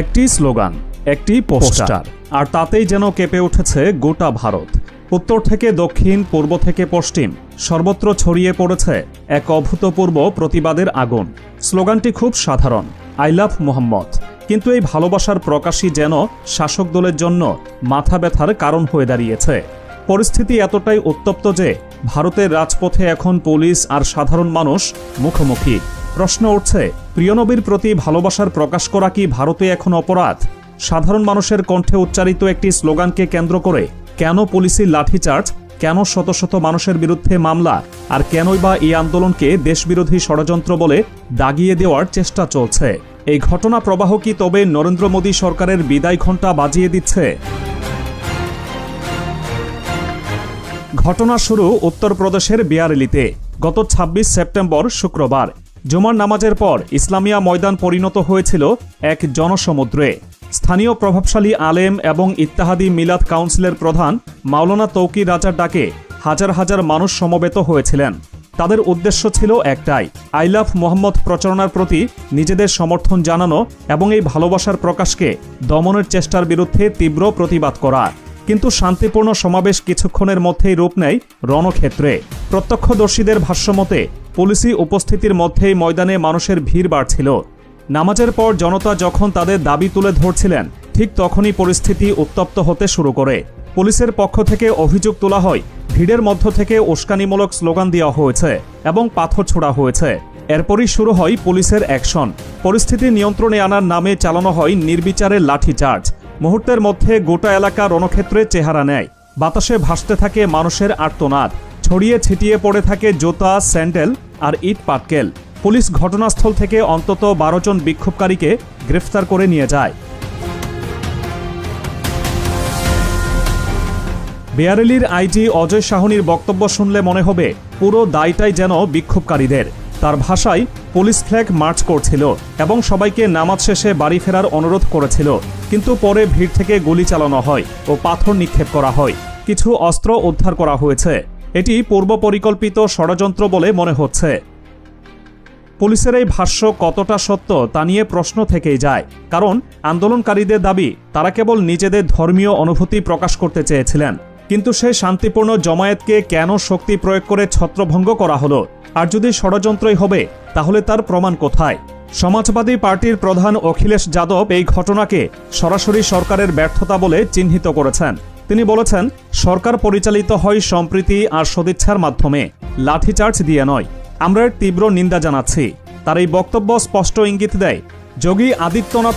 একটি স্লোগান, একটি পোস্টার, আর তাতেই যেন কেঁপে উঠেছে গোটা ভারত। উত্তর থেকে দক্ষিণ, পূর্ব থেকে পশ্চিম, সর্বত্র ছড়িয়ে পড়েছে এক অভূতপূর্ব প্রতিবাদের আগুন। স্লোগানটি খুব সাধারণ, আই লাভ মোহাম্মদ, কিন্তু এই ভালোবাসার প্রকাশই যেন শাসক দলের জন্য মাথা ব্যথার কারণ হয়ে দাঁড়িয়েছে। পরিস্থিতি এতটাই উত্তপ্ত যে ভারতের রাজপথে এখন পুলিশ আর সাধারণ মানুষ মুখোমুখি। প্রশ্ন উঠছে, প্রিয়নবীর প্রতি ভালোবাসার প্রকাশ করা কি ভারতে এখন অপরাধ? সাধারণ মানুষের কণ্ঠে উচ্চারিত একটি স্লোগানকে কেন্দ্র করে কেন পুলিশি লাঠিচার্জ, কেন শত শত মানুষের বিরুদ্ধে মামলা, আর কেনই বা এই আন্দোলনকে দেশবিরোধী ষড়যন্ত্র বলে দাগিয়ে দেওয়ার চেষ্টা চলছে? এই ঘটনা প্রবাহ কি তবে নরেন্দ্র মোদী সরকারের বিদায় ঘণ্টা বাজিয়ে দিচ্ছে? ঘটনা শুরু উত্তরপ্রদেশের বিয়ারেলিতে। গত ২৬ সেপ্টেম্বর শুক্রবার জুমার নামাজের পর ইসলামিয়া ময়দান পরিণত হয়েছিল এক জনসমুদ্রে। স্থানীয় প্রভাবশালী আলেম এবং ইত্তেহাদি মিলাদ কাউন্সিলের প্রধান মাওলানা তৌকির রাজার ডাকে হাজার হাজার মানুষ সমবেত হয়েছিলেন। তাদের উদ্দেশ্য ছিল একটাই, আই লাভ মোহাম্মদ প্রচারণার প্রতি নিজেদের সমর্থন জানানো এবং এই ভালোবাসার প্রকাশকে দমনের চেষ্টার বিরুদ্ধে তীব্র প্রতিবাদ করা। কিন্তু শান্তিপূর্ণ সমাবেশ কিছুক্ষণের মধ্যেই রূপ নেয় রণক্ষেত্রে। প্রত্যক্ষদর্শীদের ভাষ্যমতে পুলিশি উপস্থিতির মধ্যেই ময়দানে মানুষের ভিড় বাড়ছিল। নামাজের পর জনতা যখন তাদের দাবি তুলে ধরছিলেন, ঠিক তখনই পরিস্থিতি উত্তপ্ত হতে শুরু করে। পুলিশের পক্ষ থেকে অভিযোগ তোলা হয়, ভিড়ের মধ্য থেকে উস্কানিমূলক স্লোগান দেওয়া হয়েছে এবং পাথর ছোড়া হয়েছে। এরপরই শুরু হয় পুলিশের অ্যাকশন। পরিস্থিতি নিয়ন্ত্রণে আনার নামে চালানো হয় নির্বিচারে লাঠিচার্জ। মুহূর্তের মধ্যে গোটা এলাকা রণক্ষেত্রে চেহারা নেয়। বাতাসে ভাসতে থাকে মানুষের আর্তনাদ, ছড়িয়ে ছিটিয়ে পড়ে থাকে জুতা, স্যান্ডেল আর ইট পাটকেল। পুলিশ ঘটনাস্থল থেকে অন্তত ১২ জন বিক্ষোভকারীকে গ্রেফতার করে নিয়ে যায়। বিয়ারেলির আইজি অজয় সাহনির বক্তব্য শুনলে মনে হবে পুরো দায়টাই যেন বিক্ষোভকারীদের। তার ভাষায়, পুলিশ ফ্ল্যাগ মার্চ করছিল এবং সবাইকে নামাজ শেষে বাড়ি ফেরার অনুরোধ করেছিল, কিন্তু পরে ভিড় থেকে গুলি চালানো হয় ও পাথর নিক্ষেপ করা হয়। কিছু অস্ত্র উদ্ধার করা হয়েছে। এটি পূর্ব পরিকল্পিত ষড়যন্ত্র বলে মনে হচ্ছে। পুলিশের এই ভাষ্য কতটা সত্য তা নিয়ে প্রশ্ন থেকেই যায়, কারণ আন্দোলনকারীদের দাবি তারা কেবল নিজেদের ধর্মীয় অনুভূতি প্রকাশ করতে চেয়েছিলেন। কিন্তু সেই শান্তিপূর্ণ জমায়েতকে কেন শক্তি প্রয়োগ করে ছত্রভঙ্গ করা হলো? আর যদি ষড়যন্ত্রই হবে, তাহলে তার প্রমাণ কোথায়? সমাজবাদী পার্টির প্রধান অখিলেশ যাদব এই ঘটনাকে সরাসরি সরকারের ব্যর্থতা বলে চিহ্নিত করেছেন। তিনি বলেছেন, সরকার পরিচালিত হয় সম্প্রীতি আর সদিচ্ছার মাধ্যমে, লাঠিচার্জ দিয়ে নয়। আমরা এর তীব্র নিন্দা জানাচ্ছি। তার এই বক্তব্য স্পষ্ট ইঙ্গিত দেয়, যোগী আদিত্যনাথ